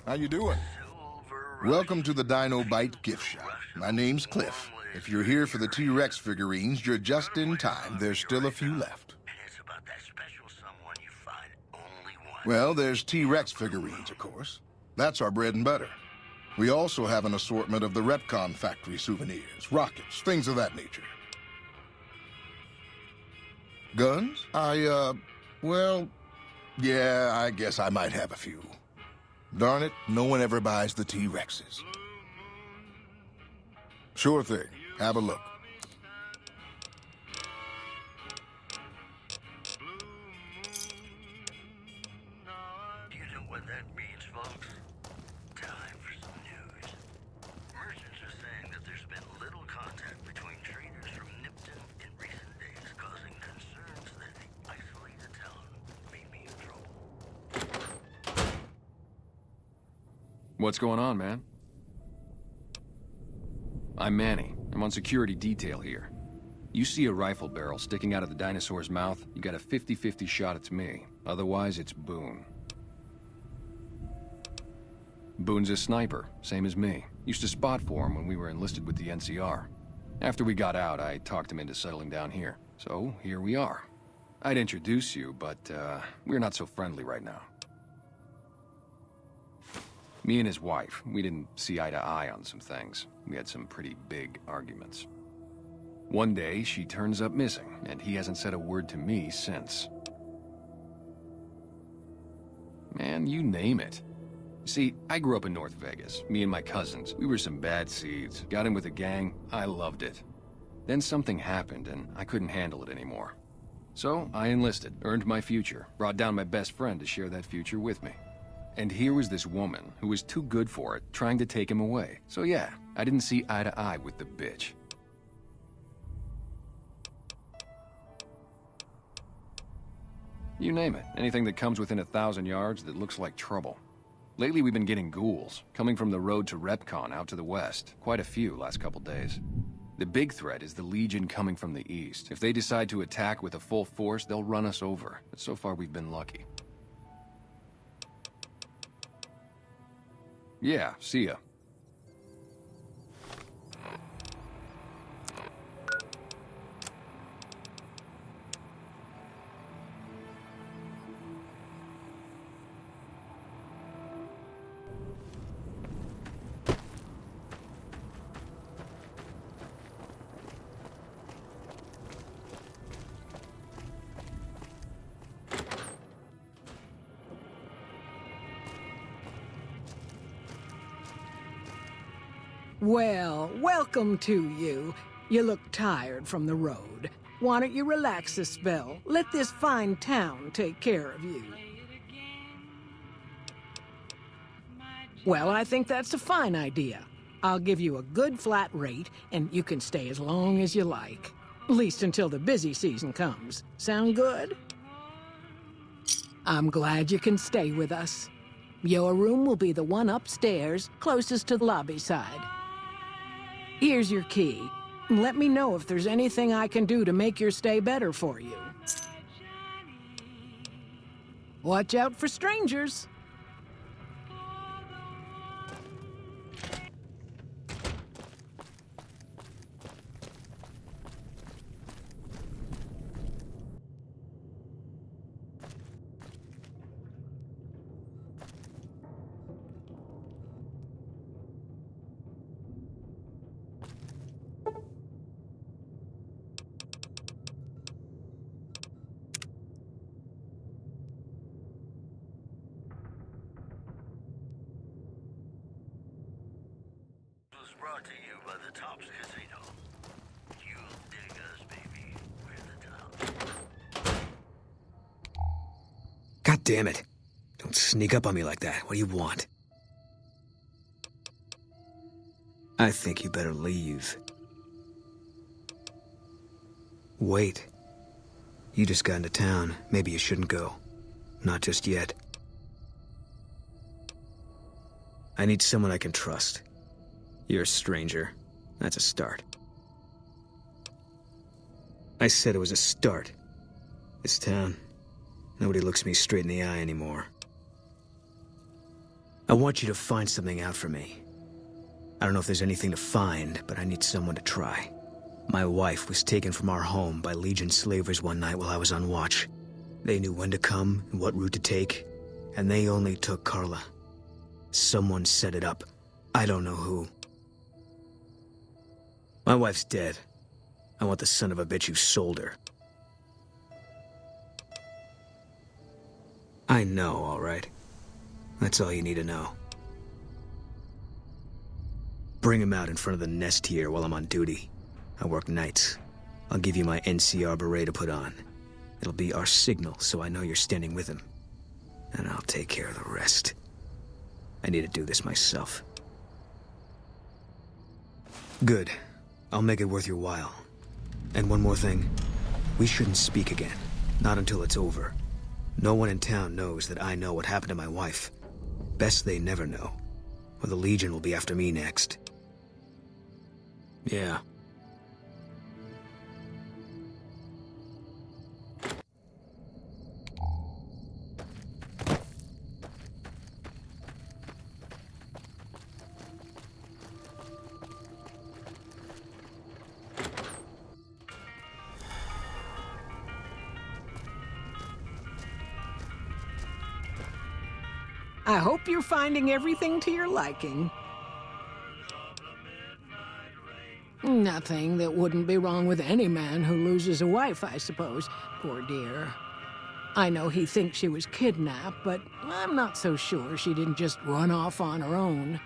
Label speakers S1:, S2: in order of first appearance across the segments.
S1: How you doing? Welcome to the Dino Bite gift shop. My name's Cliff. If you're here for the T-Rex figurines, you're just in time. There's still a few left. Well, there's T-Rex figurines, of course. That's our bread and butter. We also have an assortment of the Repcon factory souvenirs, rockets, things of that nature. Guns? Well, yeah, I guess I might have a few. Darn it, no one ever buys the T-Rexes. Sure thing. Have a look.
S2: Do you know what that means, folks? Time for some news. Merchants are saying that there's been little contact between traders from Nipton in recent days, causing concerns that the isolated town may be in trouble.
S3: What's going on, man? I'm Manny. I'm on security detail here. You see a rifle barrel sticking out of the dinosaur's mouth, you got a 50-50 shot it's me. Otherwise, it's Boone. Boone's a sniper, same as me. Used to spot for him when we were enlisted with the NCR. After we got out, I talked him into settling down here. So, here we are. I'd introduce you, but, we're not so friendly right now. Me and his wife, we didn't see eye to eye on some things. We had some pretty big arguments. One day, she turns up missing, and he hasn't said a word to me since. Man, you name it. See, I grew up in North Vegas. Me and my cousins, we were some bad seeds. Got in with a gang, I loved it. Then something happened, and I couldn't handle it anymore. So, I enlisted, earned my future, brought down my best friend to share that future with me. And here was this woman, who was too good for it, trying to take him away. So yeah, I didn't see eye to eye with the bitch. You name it, anything that comes within 1,000 yards that looks like trouble. Lately we've been getting ghouls, coming from the road to Repcon out to the west. Quite a few last couple days. The big threat is the Legion coming from the east. If they decide to attack with a full force, they'll run us over. But so far we've been lucky. Yeah, see ya.
S4: Well, welcome to you. You look tired from the road. Why don't you relax a spell? Let this fine town take care of you. Well, I think that's a fine idea. I'll give you a good flat rate, and you can stay as long as you like. At least until the busy season comes. Sound good? I'm glad you can stay with us. Your room will be the one upstairs, closest to the lobby side. Here's your key. Let me know if there's anything I can do to make your stay better for you. Watch out for strangers.
S2: Brought to you by the Tops Casino. You'll dig us, baby. We're the top.
S5: God damn it. Don't sneak up on me like that. What do you want? I think you better leave. Wait. You just got into town. Maybe you shouldn't go. Not just yet. I need someone I can trust. You're a stranger. That's a start. I said it was a start. This town, nobody looks me straight in the eye anymore. I want you to find something out for me. I don't know if there's anything to find, but I need someone to try. My wife was taken from our home by Legion slavers one night while I was on watch. They knew when to come and what route to take, and they only took Carla. Someone set it up. I don't know who. My wife's dead. I want the son of a bitch who sold her. I know, all right. That's all you need to know. Bring him out in front of the nest here while I'm on duty. I work nights. I'll give you my NCR beret to put on. It'll be our signal, so I know you're standing with him. And I'll take care of the rest. I need to do this myself. Good. I'll make it worth your while. And one more thing. We shouldn't speak again. Not until it's over. No one in town knows that I know what happened to my wife. Best they never know. Or the Legion will be after me next. Yeah.
S4: I hope you're finding everything to your liking. Nothing that wouldn't be wrong with any man who loses a wife, I suppose. Poor dear. I know he thinks she was kidnapped, but I'm not so sure she didn't just run off on her own.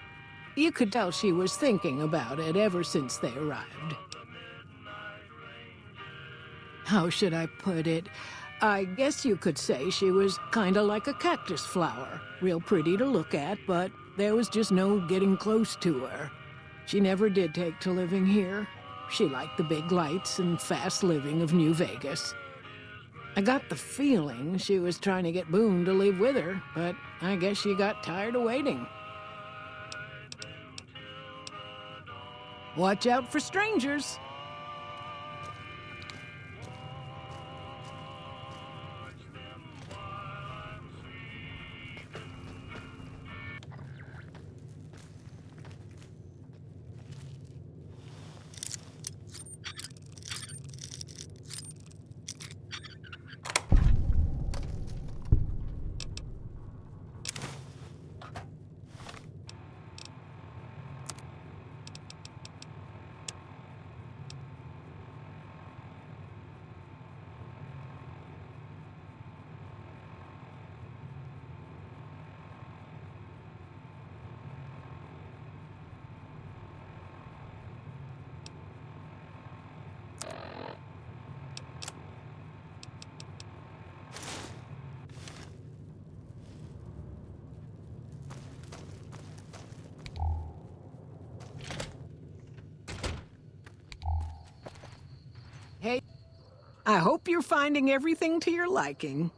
S4: You could tell she was thinking about it ever since they arrived. How should I put it? I guess you could say she was kinda like a cactus flower. Real pretty to look at, but there was just no getting close to her. She never did take to living here. She liked the big lights and fast living of New Vegas. I got the feeling she was trying to get Boone to leave with her, but I guess she got tired of waiting. Watch out for strangers. Hey, I hope you're finding everything to your liking.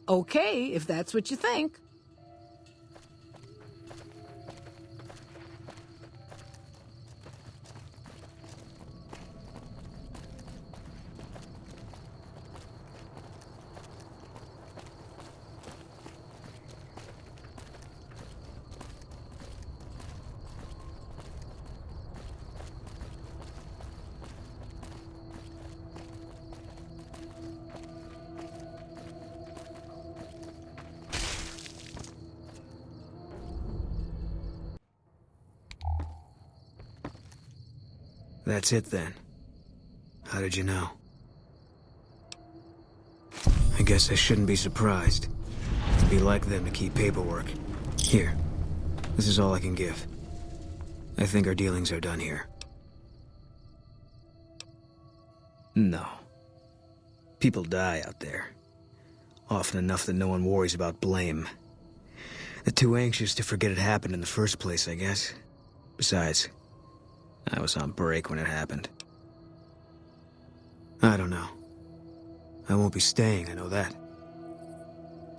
S4: Okay, if that's what you think.
S5: That's it then. How did you know? I guess I shouldn't be surprised. It'd be like them to keep paperwork. Here. This is all I can give. I think our dealings are done here. No. People die out there. Often enough that no one worries about blame. They're too anxious to forget it happened in the first place, I guess. Besides, I was on break when it happened. I don't know. I won't be staying, I know that.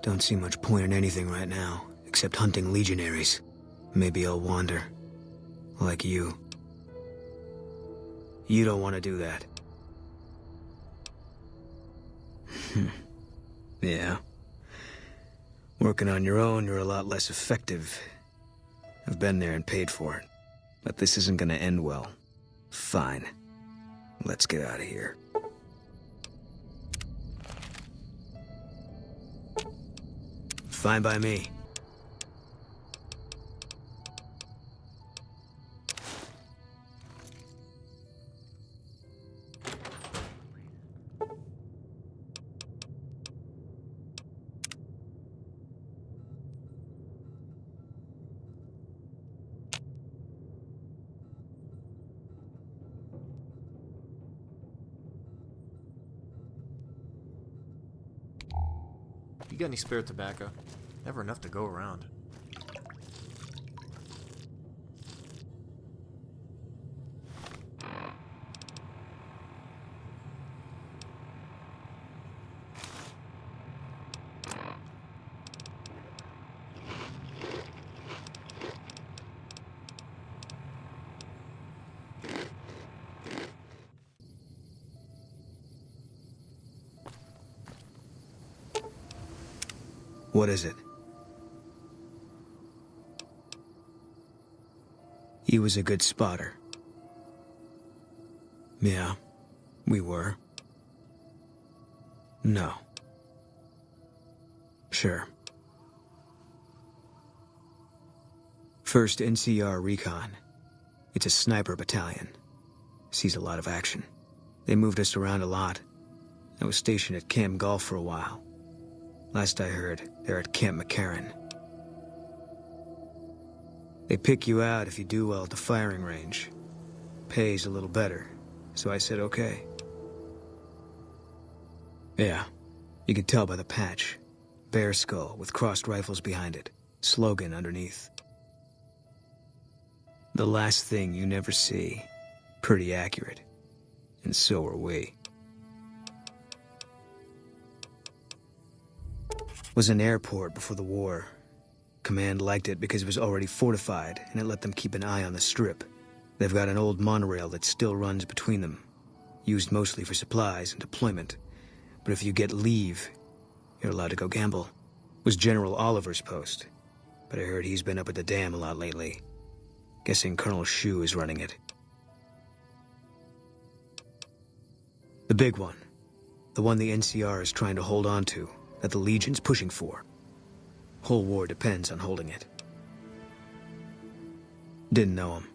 S5: Don't see much point in anything right now, except hunting legionaries. Maybe I'll wander. Like you. You don't want to do that. Yeah, Working on your own, you're a lot less effective. I've been there and paid for it. But this isn't gonna end well. Fine. Let's get out of here. Fine by me.
S6: You got any spare tobacco? Never enough to go around.
S5: What is it? He was a good spotter. Yeah, we were. No. Sure. First NCR Recon. It's a sniper battalion. Sees a lot of action. They moved us around a lot. I was stationed at Camp Golf for a while. Last I heard, they're at Camp McCarran. They pick you out if you do well at the firing range. Pays a little better, so I said okay. Yeah, you could tell by the patch. Bear skull with crossed rifles behind it. Slogan underneath. The last thing you never see. Pretty accurate. And so are we. Was an airport before the war. Command liked it because it was already fortified, and it let them keep an eye on the strip. They've got an old monorail that still runs between them. Used mostly for supplies and deployment. But if you get leave, you're allowed to go gamble. Was General Oliver's post. But I heard he's been up at the dam a lot lately. Guessing Colonel Shu is running it. The big one. The one the NCR is trying to hold on to. That the Legion's pushing for. Whole war depends on holding it. Didn't know him.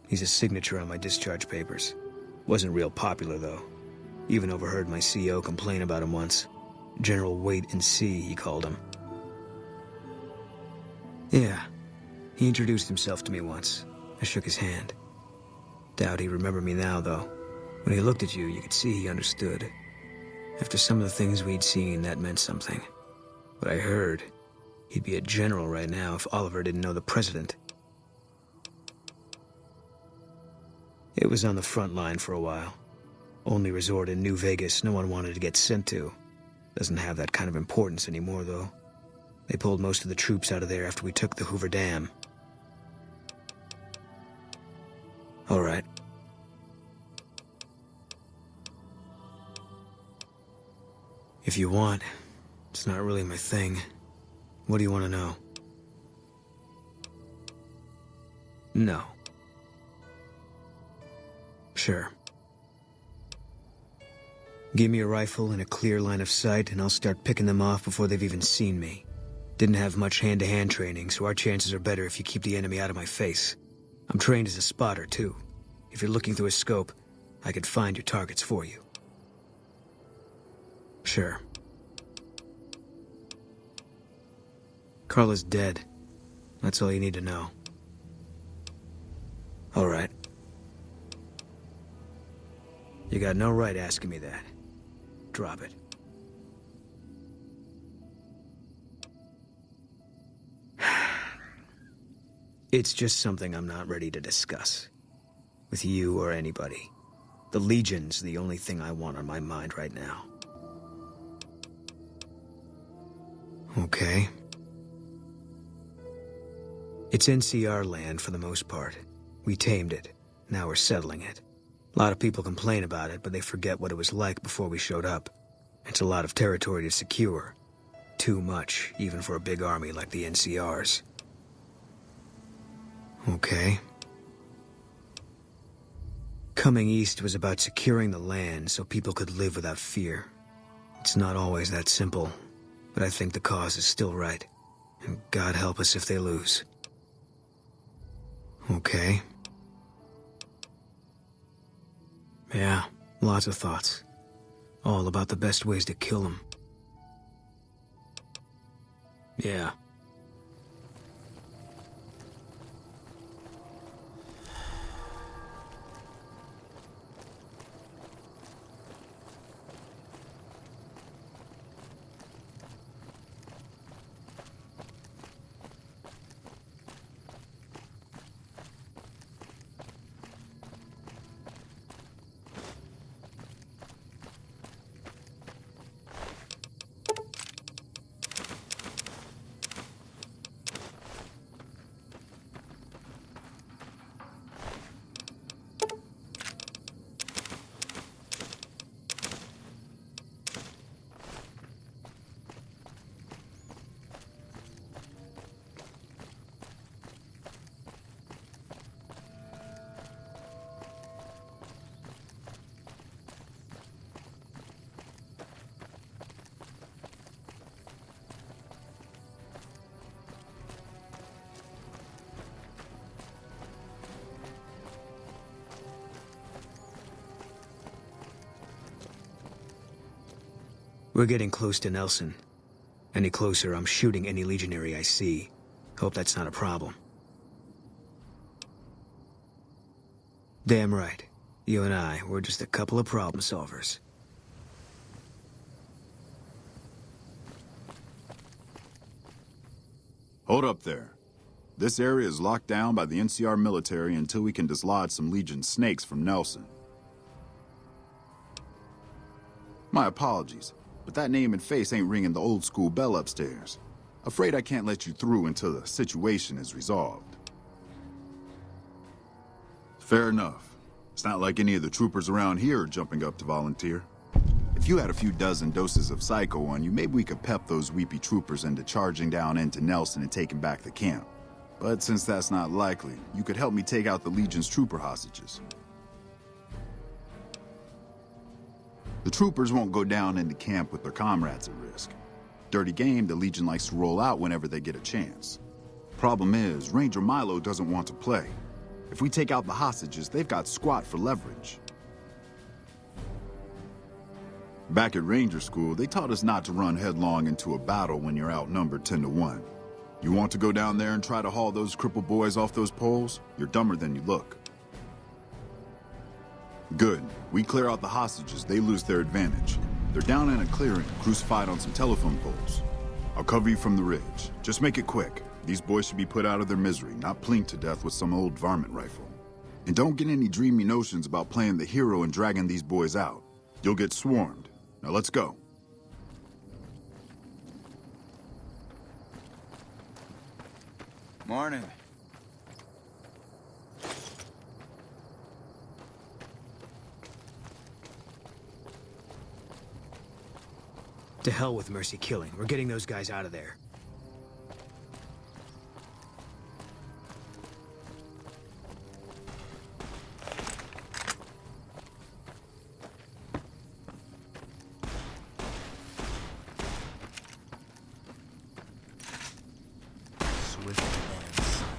S5: He's a signature on my discharge papers. Wasn't real popular, though. Even overheard my CO complain about him once. General Wait and See, he called him. Yeah, he introduced himself to me once. I shook his hand. Doubt he remembered me now, though. When he looked at you, you could see he understood. After some of the things we'd seen, that meant something. But I heard he'd be a general right now if Oliver didn't know the president. It was on the front line for a while. Only resort in New Vegas no one wanted to get sent to. Doesn't have that kind of importance anymore, though. They pulled most of the troops out of there after we took the Hoover Dam. All right. If you want, it's not really my thing. What do you want to know? No. Sure. Give me a rifle and a clear line of sight, and I'll start picking them off before they've even seen me. Didn't have much hand-to-hand training, so our chances are better if you keep the enemy out of my face. I'm trained as a spotter, too. If you're looking through a scope, I could find your targets for you. Sure. Carla's dead. That's all you need to know. All right. You got no right asking me that. Drop it. It's just something I'm not ready to discuss. With you or anybody. The Legion's the only thing I want on my mind right now. Okay. It's NCR land for the most part. We tamed it. Now we're settling it. A lot of people complain about it, but they forget what it was like before we showed up. It's a lot of territory to secure. too much, even for a big army like the NCR's. Okay. Coming east was about securing the land so people could live without fear. It's not always that simple, but I think the cause is still right. And God help us if they lose. Okay. Yeah, lots of thoughts. All about the best ways to kill them. Yeah. We're getting close to Nelson. Any closer, I'm shooting any legionary I see. Hope that's not a problem. Damn right. You and I, we're just a couple of problem solvers.
S7: Hold up there. This area is locked down by the NCR military until we can dislodge some Legion snakes from Nelson. My apologies, but that name and face ain't ringing the old school bell upstairs. Afraid I can't let you through until the situation is resolved. Fair enough. It's not like any of the troopers around here are jumping up to volunteer. If you had a few dozen doses of Psycho on you, maybe we could pep those weepy troopers into charging down into Nelson and taking back the camp. But since that's not likely, you could help me take out the Legion's trooper hostages. The troopers won't go down into camp with their comrades at risk. Dirty game the Legion likes to roll out whenever they get a chance. Problem is, Ranger Milo doesn't want to play. If we take out the hostages, they've got squat for leverage. Back at Ranger School, they taught us not to run headlong into a battle when you're outnumbered 10 to 1. You want to go down there and try to haul those crippled boys off those poles? You're dumber than you look. Good. We clear out the hostages, they lose their advantage. They're down in a clearing, crucified on some telephone poles. I'll cover you from the ridge. Just make it quick. These boys should be put out of their misery, not plinked to death with some old varmint rifle. And don't get any dreamy notions about playing the hero and dragging these boys out. You'll get swarmed. Now let's go.
S8: Morning.
S5: To hell with mercy killing. We're getting those guys out of there.
S6: Swift and silent.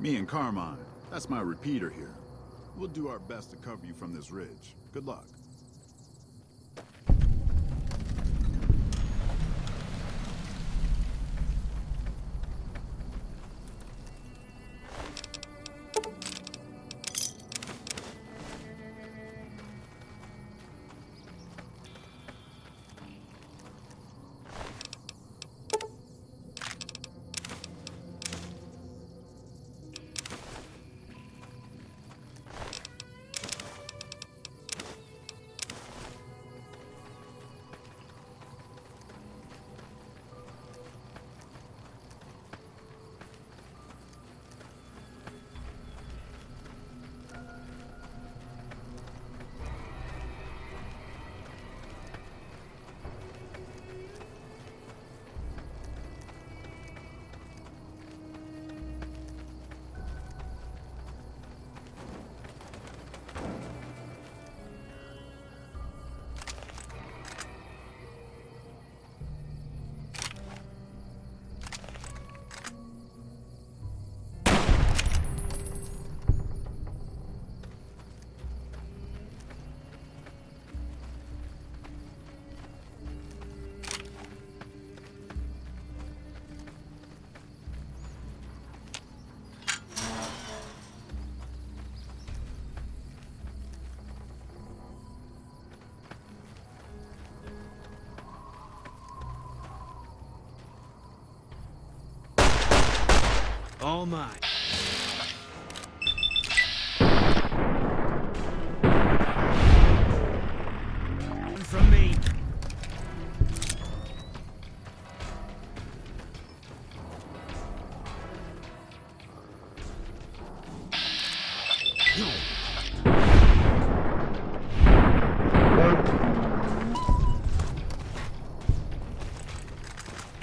S7: Me and Carmine. That's my repeater here. We'll do our best to cover you from this ridge. Good luck.
S5: All mine. From me.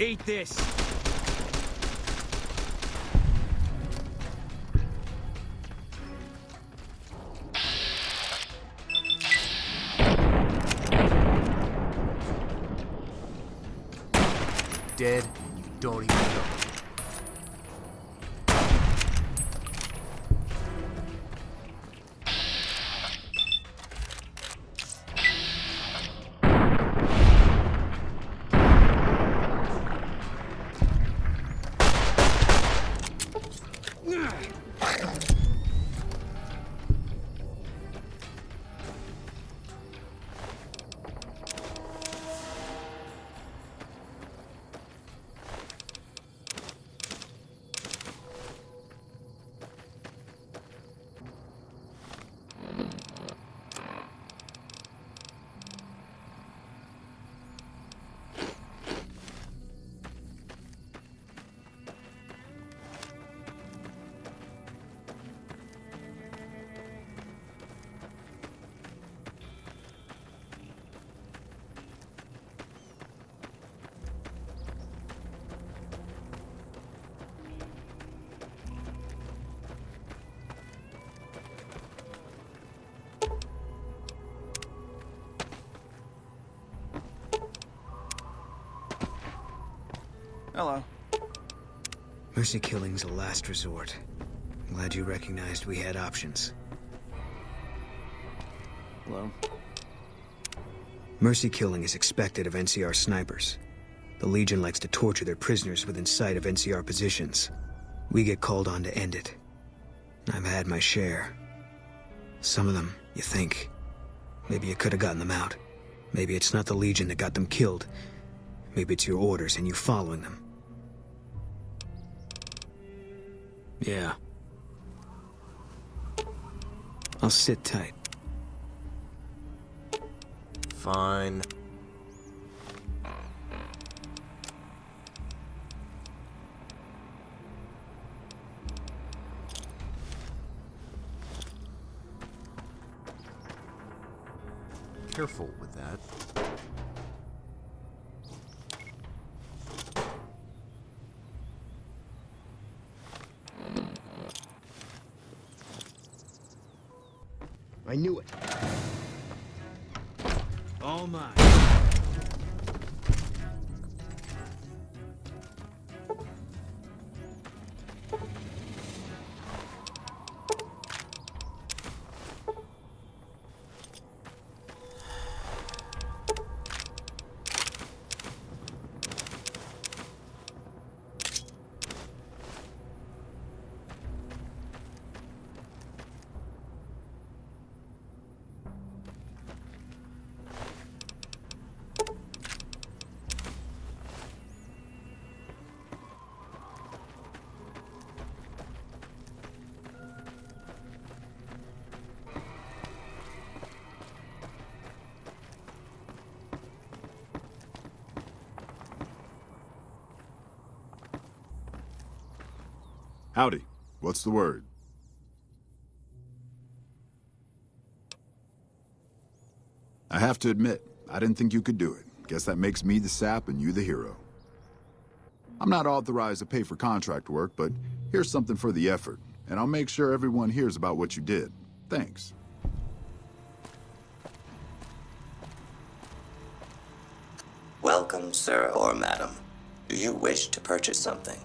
S5: Eat this.
S6: Dead, and you don't even know.
S8: Hello.
S5: Mercy killing's a last resort. I'm glad you recognized we had options.
S8: Hello.
S5: Mercy killing is expected of NCR snipers. The Legion likes to torture their prisoners within sight of NCR positions. We get called on to end it. I've had my share. Some of them, you think. Maybe you could have gotten them out. Maybe it's not the Legion that got them killed. Maybe it's your orders and you following them. Yeah. I'll sit tight.
S6: Fine. Careful with that.
S5: I knew it. All mine.
S7: Howdy. What's the word? I have to admit, I didn't think you could do it. Guess that makes me the sap and you the hero. I'm not authorized to pay for contract work, but here's something for the effort, and I'll make sure everyone hears about what you did. Thanks.
S8: Welcome, sir or madam. Do you wish to purchase something?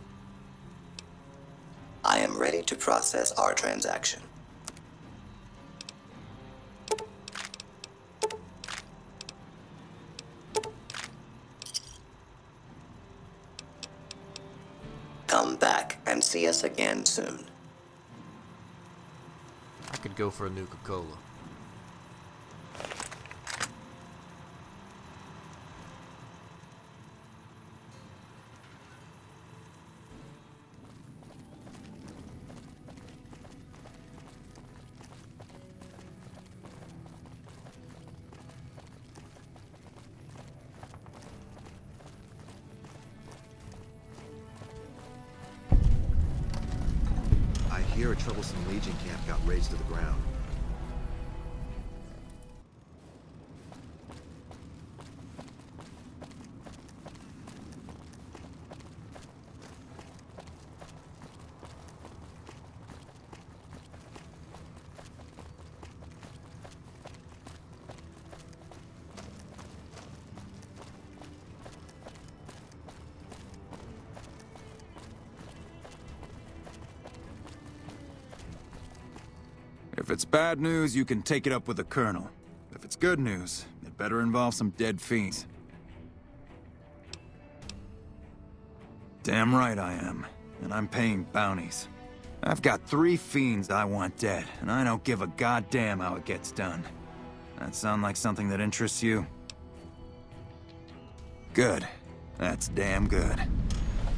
S8: I am ready to process our transaction. Come back and see us again soon.
S6: I could go for a Nuka-Cola.
S9: I hear a troublesome Legion camp got razed to the ground.
S10: If it's bad news, you can take it up with the Colonel. If it's good news, it better involve some dead fiends. Damn right I am, and I'm paying bounties. I've got 3 fiends I want dead, and I don't give a goddamn how it gets done. That sound like something that interests you? Good. That's damn good.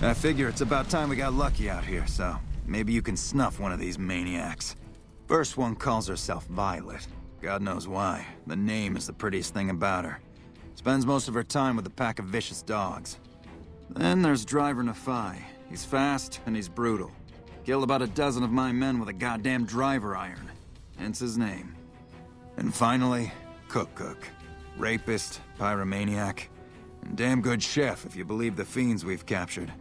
S10: I figure it's about time we got lucky out here, so maybe you can snuff one of these maniacs. First one calls herself Violet. God knows why. The name is the prettiest thing about her. Spends most of her time with a pack of vicious dogs. Then there's driver Nephi. He's fast and he's brutal. Killed about a dozen of my men with a goddamn driver iron. Hence his name. And finally, Cook. Rapist, pyromaniac, and damn good chef if you believe the fiends we've captured.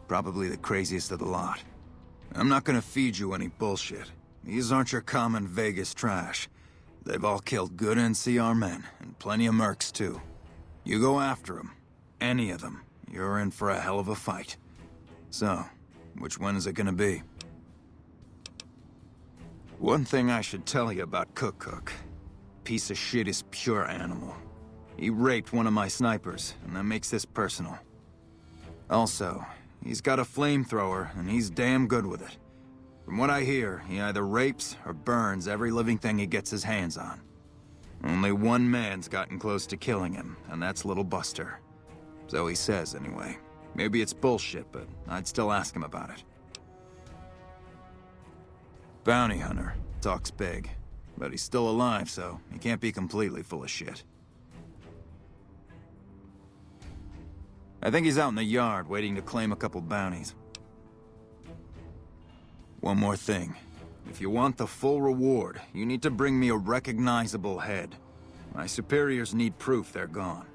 S10: Probably the craziest of the lot. I'm not gonna feed you any bullshit. These aren't your common Vegas trash. They've all killed good NCR men, and plenty of mercs too. You go after them, any of them, you're in for a hell of a fight. So, which one is it gonna be? One thing I should tell you about Cook. Piece of shit is pure animal. He raped one of my snipers, and that makes this personal. Also, he's got a flamethrower, and he's damn good with it. From what I hear, he either rapes or burns every living thing he gets his hands on. Only one man's gotten close to killing him, and that's Little Buster. So he says, anyway. Maybe it's bullshit, but I'd still ask him about it. Bounty hunter. Talks big. But he's still alive, so he can't be completely full of shit. I think he's out in the yard, waiting to claim a couple bounties. One more thing. If you want the full reward, you need to bring me a recognizable head. My superiors need proof they're gone.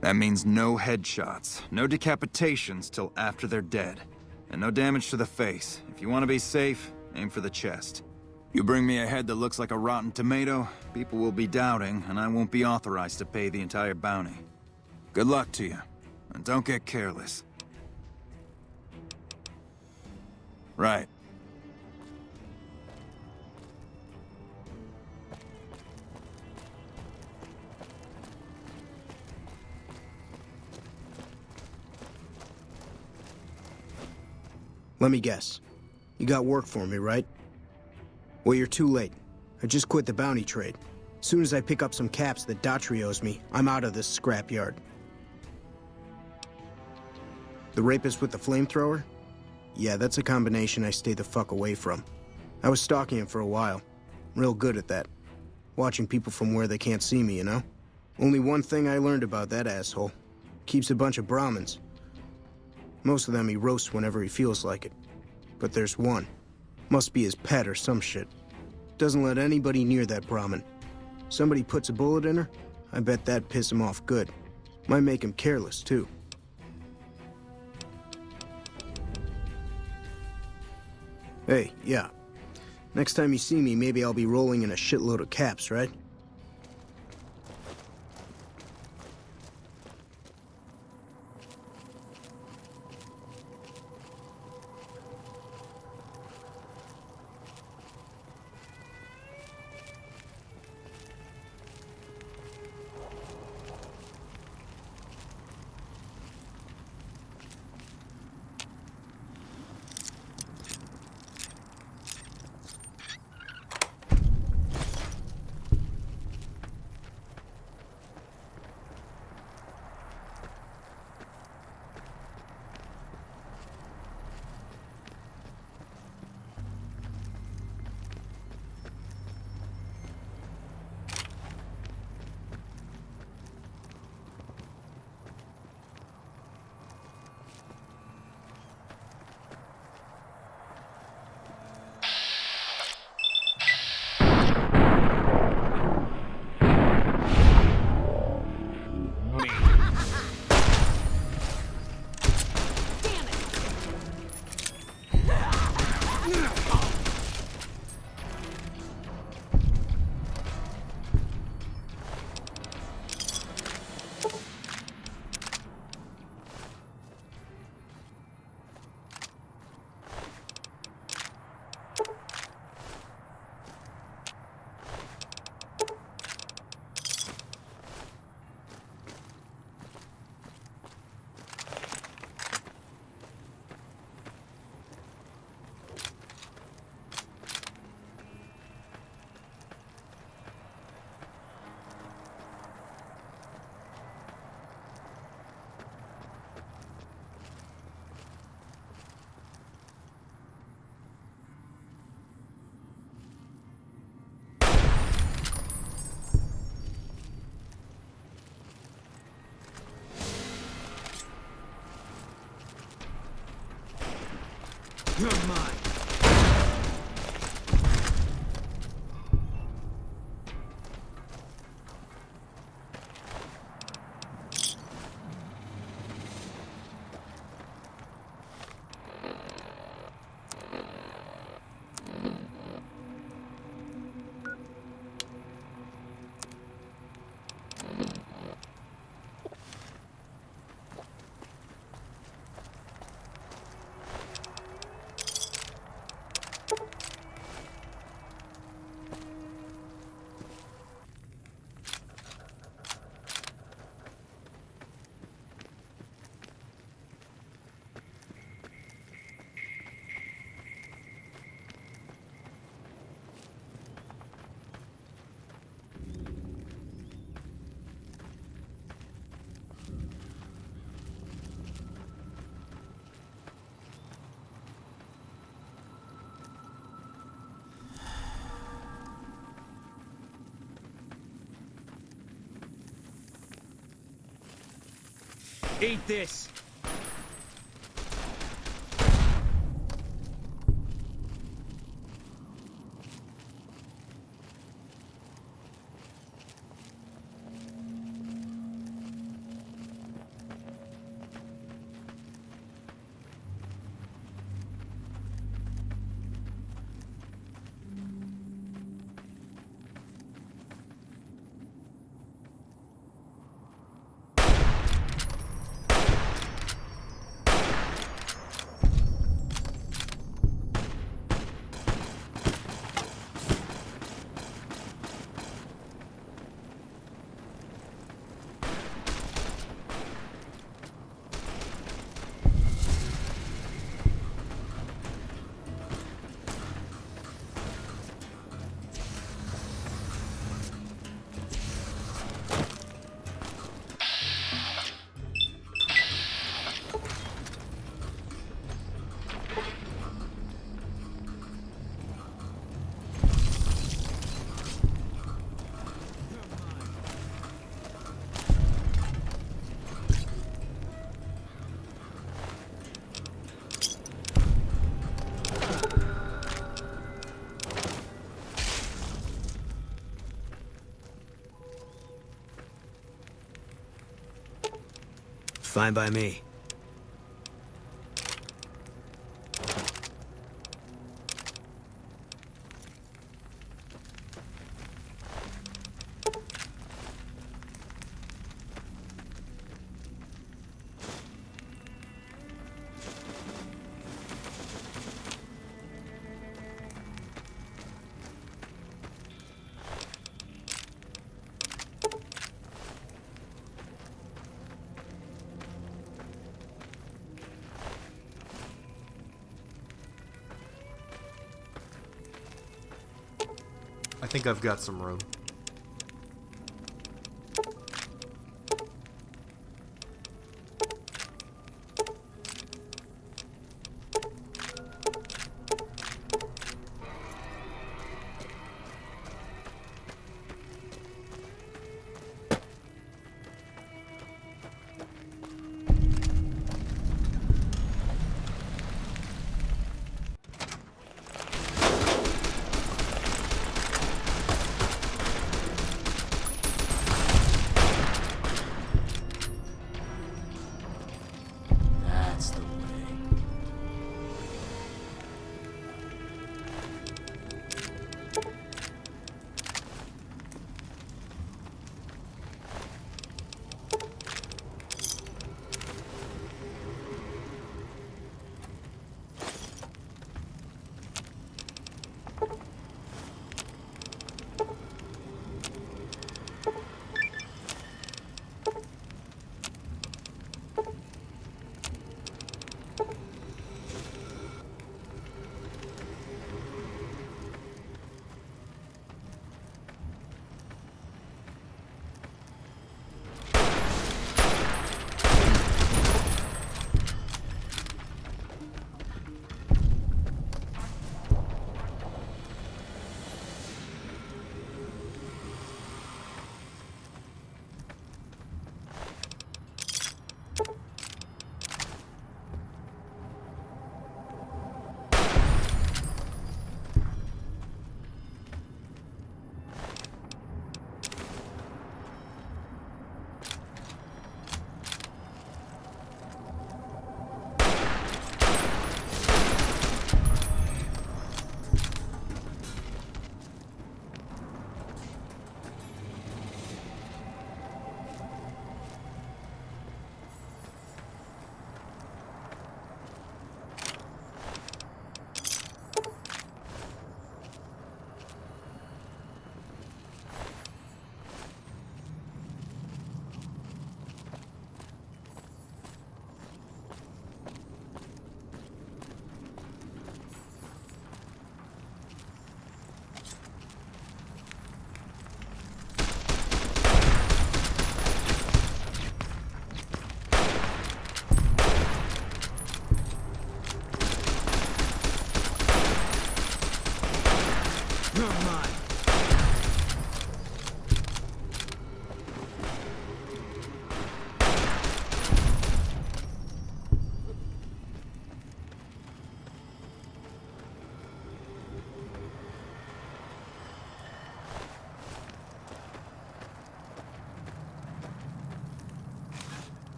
S10: That means no headshots, no decapitations till after they're dead, and no damage to the face. If you want to be safe, aim for the chest. You bring me a head that looks like a rotten tomato, people will be doubting, and I won't be authorized to pay the entire bounty. Good luck to you, and don't get careless. Right.
S5: Let me guess. You got work for me, right? Well, you're too late. I just quit the bounty trade. As soon as I pick up some caps that Daughtry owes me, I'm out of this scrapyard. The rapist with the flamethrower? Yeah, that's a combination I stay the fuck away from. I was stalking him for a while. Real good at that. Watching people from where they can't see me, you know? Only one thing I learned about that asshole. Keeps a bunch of Brahmins. Most of them he roasts whenever he feels like it. but there's one. Must be his pet or some shit. Doesn't let anybody near that Brahmin. Somebody puts a bullet in her, I bet that'd piss him off good. Might make him careless, too. Hey, yeah. Next time you see me, maybe I'll be rolling in a shitload of caps, right? You're mine.
S11: Eat this!
S5: Fine by me.
S6: I think I've got some room. That's the way.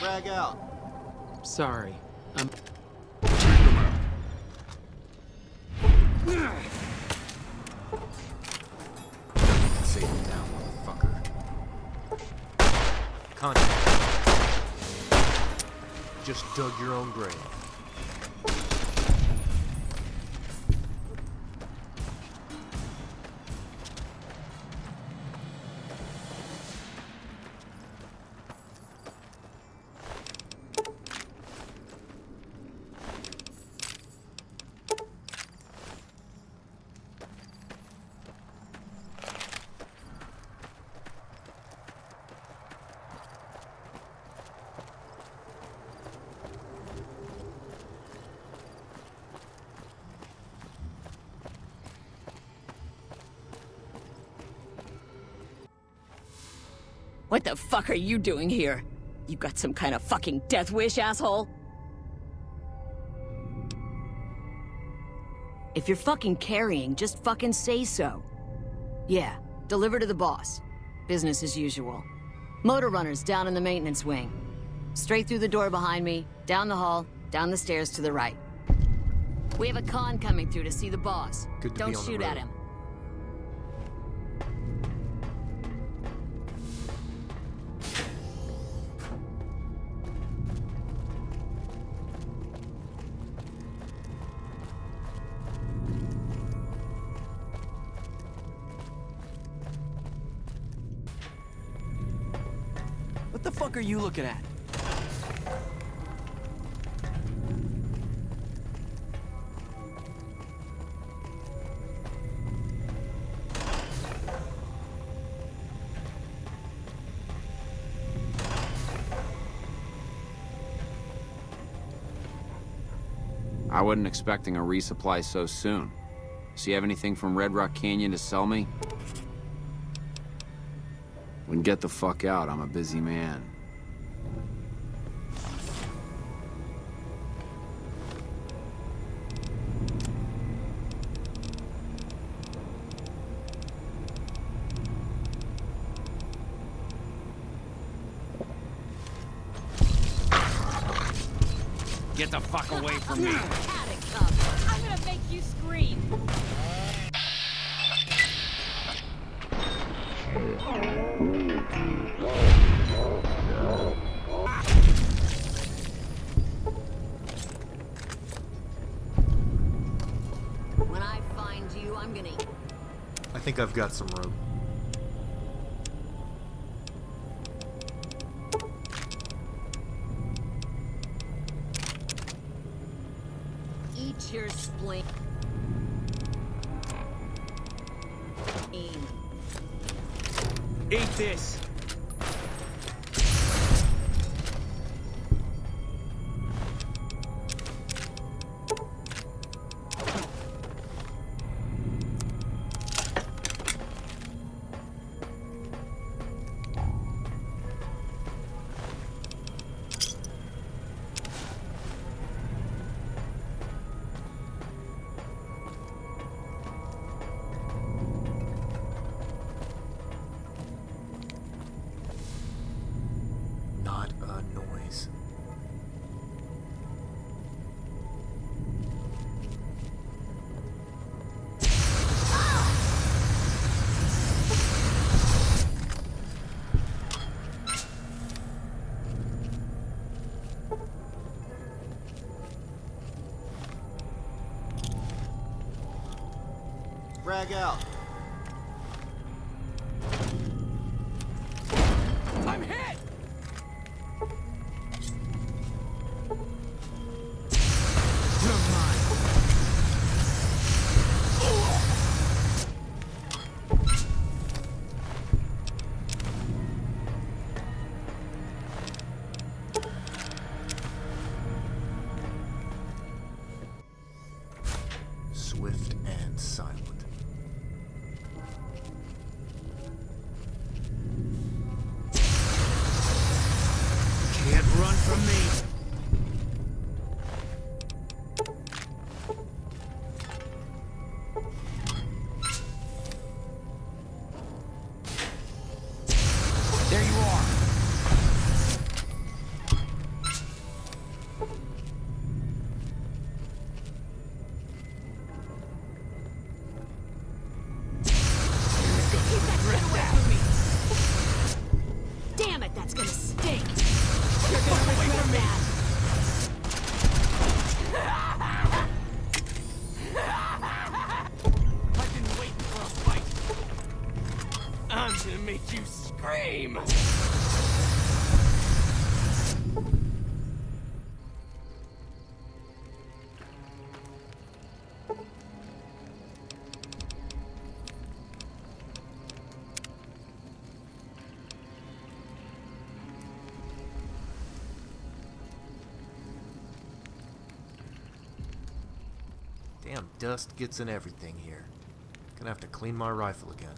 S9: Frag out.
S11: Sorry. I'm...
S6: Save me now, motherfucker. Contact. Just dug your own grave.
S12: What the fuck are you doing here? You got some kind of fucking death wish, asshole? If you're fucking carrying, just fucking say so. Yeah, deliver to the boss. Business as usual. Motor runners down in the maintenance wing. Straight through the door behind me, down the hall, down the stairs to the right. We have a con coming through to see the boss.
S6: Good to
S12: Don't
S6: be on the
S12: shoot
S6: road.
S12: at him.
S13: What the fuck are you looking at?
S14: I wasn't expecting a resupply so soon. So you have anything from Red Rock Canyon to sell me? Then get the fuck out, I'm a busy man.
S13: Get the fuck away from me!
S12: I'm gonna make you scream. When I find you, I'm gonna...
S6: I think I've got some room.
S12: Eat your spleen.
S13: Eat this!
S6: Not a noise.
S9: Frag out.
S13: I'm hit!
S6: Swift and silent.
S5: Can't run from me.
S13: There you are!
S12: Damn it, that's gonna stink. You're gonna regret that.
S13: I didn't wait for a fight. I'm gonna make you scream!
S6: Damn dust gets in everything here. Gonna have to clean my rifle again.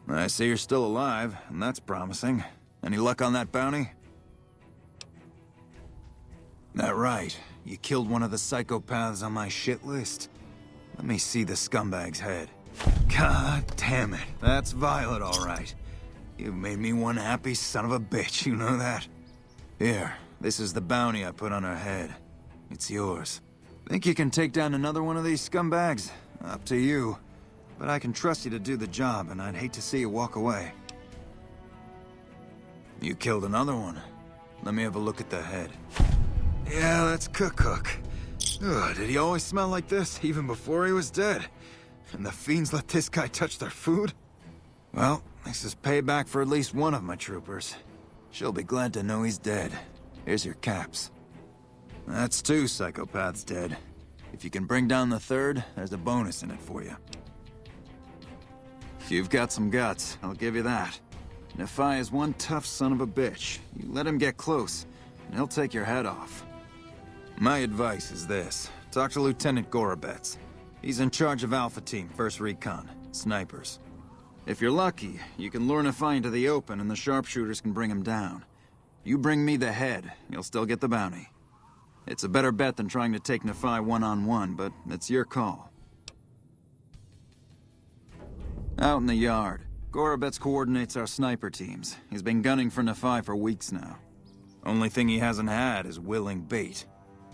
S10: I see you're still alive, and that's promising. Any luck on that bounty? That right. You killed one of the psychopaths on my shit list. Let me see the scumbag's head. God damn it. That's Violet, all right. You've made me one happy son of a bitch, you know that? Here, this is the bounty I put on her head. It's yours. Think you can take down another one of these scumbags? Up to you. But I can trust you to do the job, and I'd hate to see you walk away. You killed another one. Let me have a look at the head. Yeah, that's Cook. Ugh, did he always smell like this, even before he was dead? And the fiends let this guy touch their food? Well, this is payback for at least one of my troopers. She'll be glad to know he's dead. Here's your caps. That's 2 psychopaths dead. If you can bring down the 3rd, there's a bonus in it for you. You've got some guts, I'll give you that. Nephi is one tough son of a bitch. You let him get close, and he'll take your head off. My advice is this. Talk to Lieutenant Gorobets. He's in charge of Alpha Team, 1st Recon, snipers. If you're lucky, you can lure Nephi into the open and the sharpshooters can bring him down. You bring me the head, you'll still get the bounty. It's a better bet than trying to take Nephi one-on-one, but it's your call. Out in the yard, Gorobets coordinates our sniper teams. He's been gunning for Nephi for weeks now. Only thing he hasn't had is willing bait.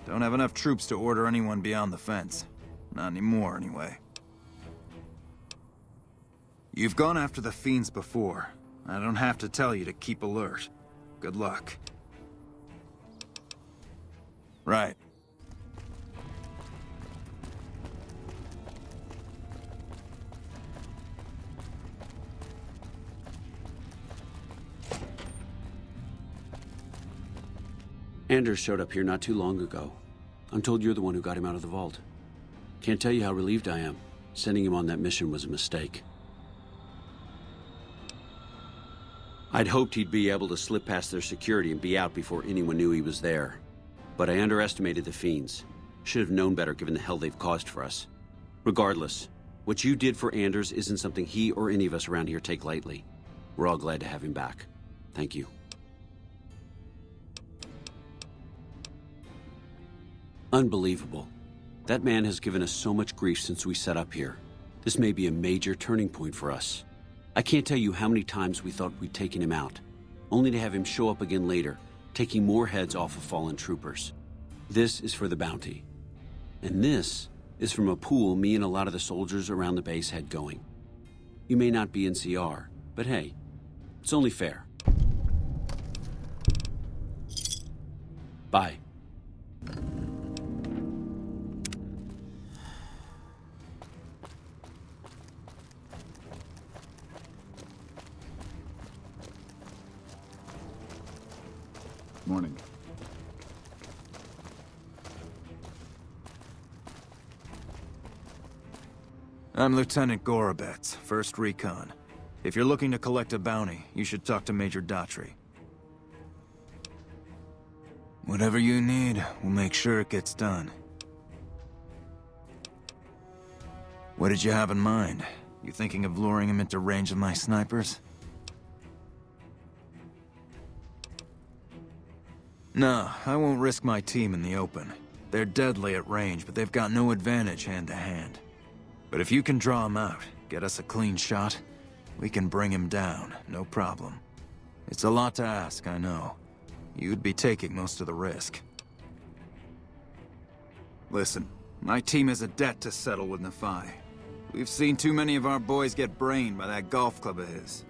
S10: Don't have enough troops to order anyone beyond the fence. Not anymore, anyway. You've gone after the fiends before. I don't have to tell you to keep alert. Good luck. Right.
S15: Anders showed up here not too long ago. I'm told you're the one who got him out of the vault. Can't tell you how relieved I am. Sending him on that mission was a mistake. I'd hoped he'd be able to slip past their security and be out before anyone knew he was there. But I underestimated the fiends. Should have known better given the hell they've caused for us. Regardless, what you did for Anders isn't something he or any of us around here take lightly. We're all glad to have him back. Thank you. Unbelievable. That man has given us so much grief since we set up here. This may be a major turning point for us. I can't tell you how many times we thought we'd taken him out, only to have him show up again later, taking more heads off of fallen troopers. This is for the bounty. And this is from a pool me and a lot of the soldiers around the base had going. You may not be in CR, but hey, it's only fair. Bye.
S7: Morning.
S10: I'm Lieutenant Gorobets, 1st Recon. If you're looking to collect a bounty, you should talk to Major Daughtry. Whatever you need, we'll make sure it gets done. What did you have in mind? You thinking of luring him into range of my snipers? No, I won't risk my team in the open. They're deadly at range, but they've got no advantage hand-to-hand. But if you can draw him out, get us a clean shot, we can bring him down, no problem. It's a lot to ask, I know. You'd be taking most of the risk. Listen, my team has a debt to settle with Nephi. We've seen too many of our boys get brained by that golf club of his.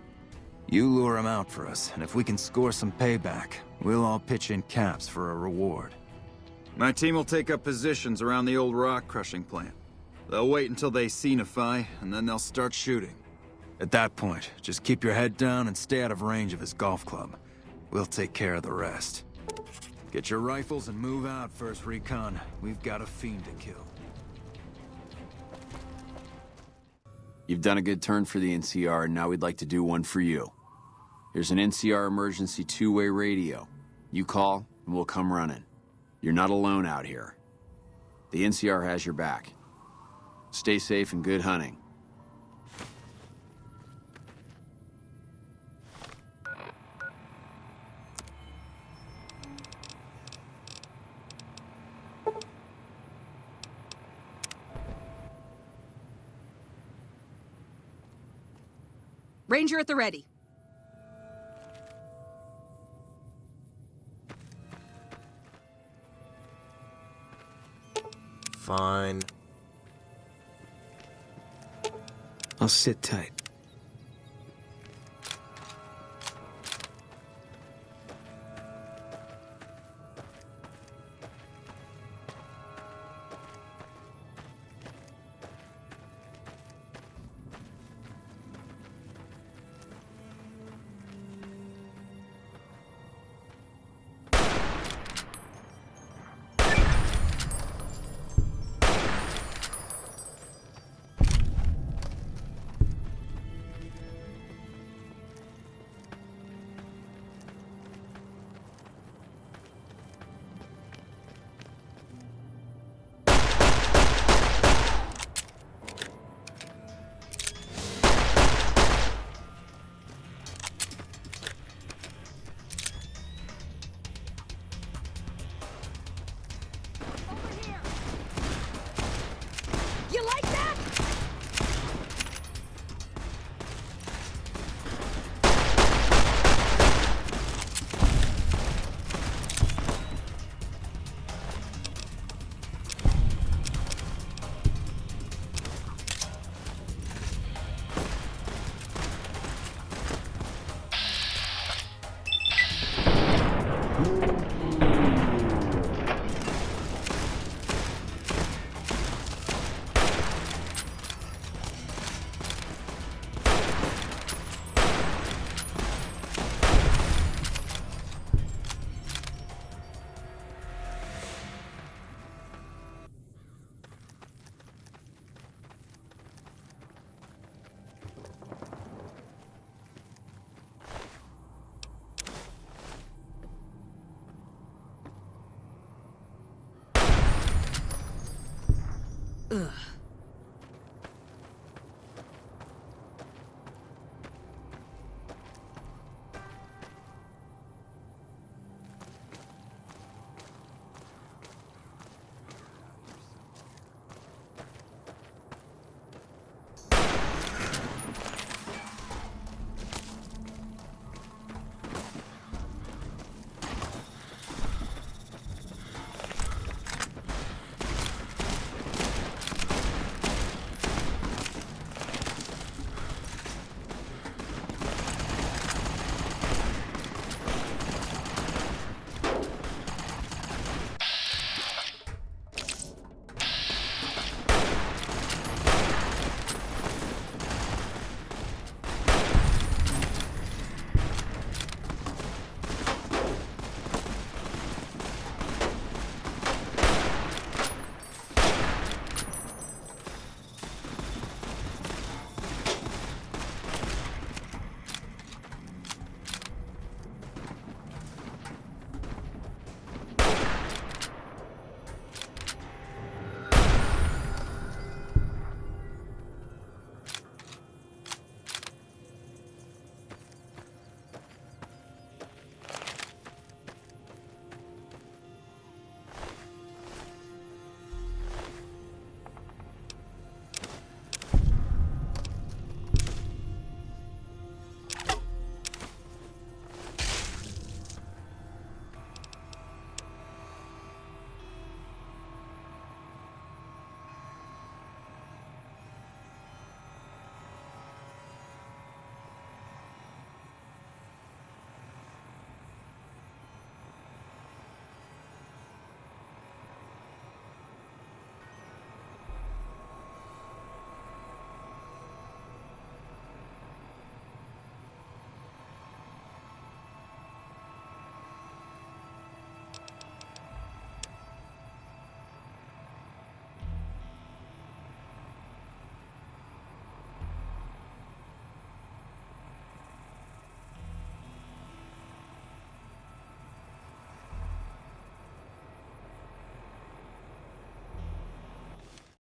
S10: You lure him out for us, and if we can score some payback, we'll all pitch in caps for a reward. My team will take up positions around the old rock crushing plant. They'll wait until they see Nephi, and then they'll start shooting. At that point, just keep your head down and stay out of range of his golf club. We'll take care of the rest. Get your rifles and move out, 1st Recon. We've got a fiend to kill.
S3: You've done a good turn for the NCR, and now we'd like to do one for you. Here's an NCR emergency 2-way radio. You call, and we'll come running. You're not alone out here. The NCR has your back. Stay safe and good hunting.
S16: Ranger at the ready.
S6: Fine.
S5: I'll sit tight.